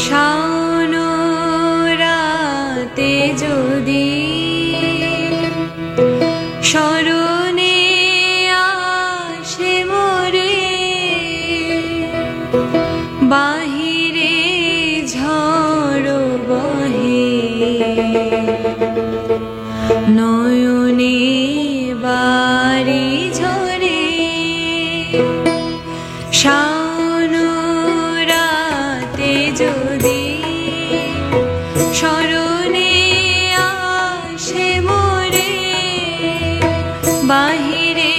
শাওন রাতে যদি স্মরণে আসে মোরে, বাহিরে ঝড় বহে নয়নে বারি ঝরে। শাওন রাতে যদি স্মরণে আসে মোরে, বাহিরে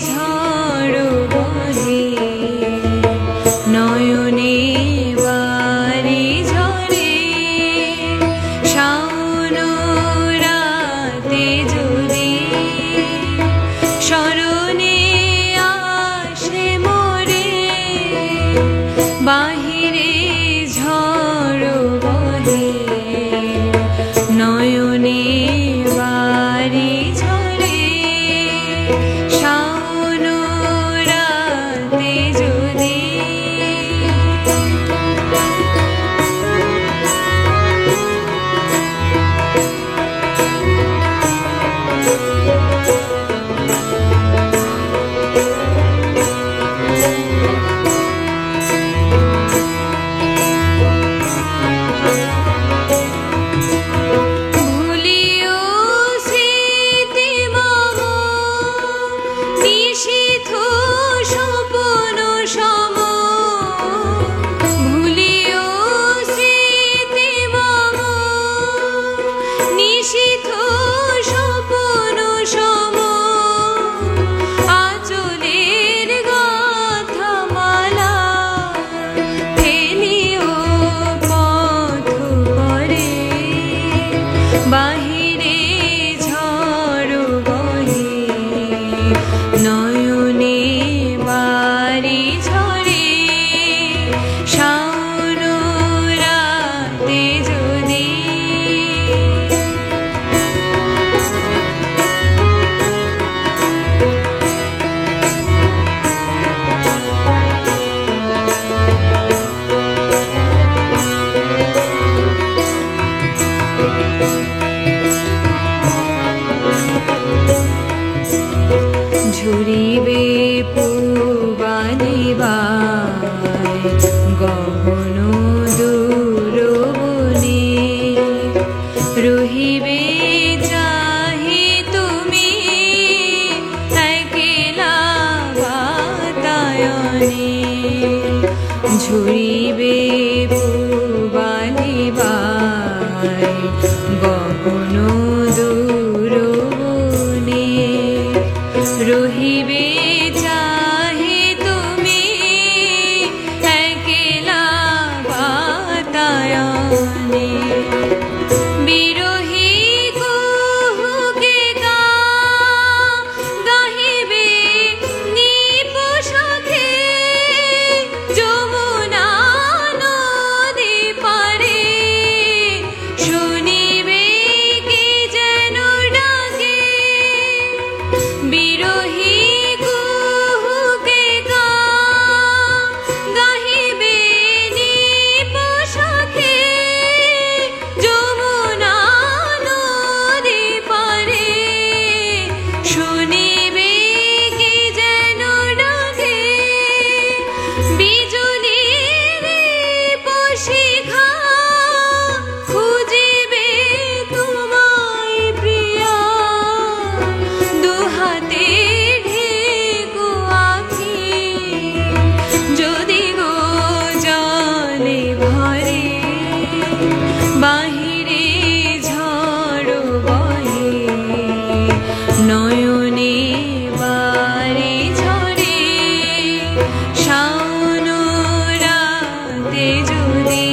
ঝড় বহে নয়নে বারি ঝরে। শাওন রাতে যদি স্মরণে আসে মোরে, বাহিরে ঝড় বহে নয়নে বারি ঝরে। শাওন রাতে যদি বাহিরে ঝড় বহে নয়নে বারি ঝরে। শাওন রাতে যদি ঝুরিবে পূবালি বাই গহন দূর বনে, রহিবে চাহি তুমি একলা বাতায়নে। ঝুরিবে পূবালি বাই গহন দূর বনে, রহিবে চাহি তুমি একলা বাতায়নে। বিরহী কুহুকে গাহিবে নিপসখে, যমুনা নদী পারে শুনিবে কে যেন ডাকে। বিরহী কুহুকে গাহিবে নিপসখে, যমুনা নদী পারে শুনিবে কে যেন ডাকে। বিজুলির পশিখা খুঁজিবে তোমায় প্রিয়া, দুহাতে ঢেকো আঁখি যদি গো জলে ভরে। বাহিরে ঝড় বহে নয়নে বারি ঝরে। শাওন রাতে যদি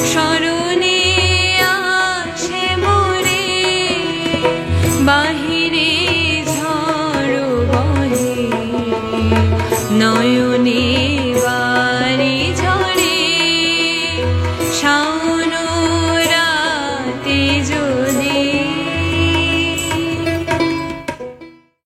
স্মরণে আসে মোরে, বাহিরে ঝড় বহে নয়নে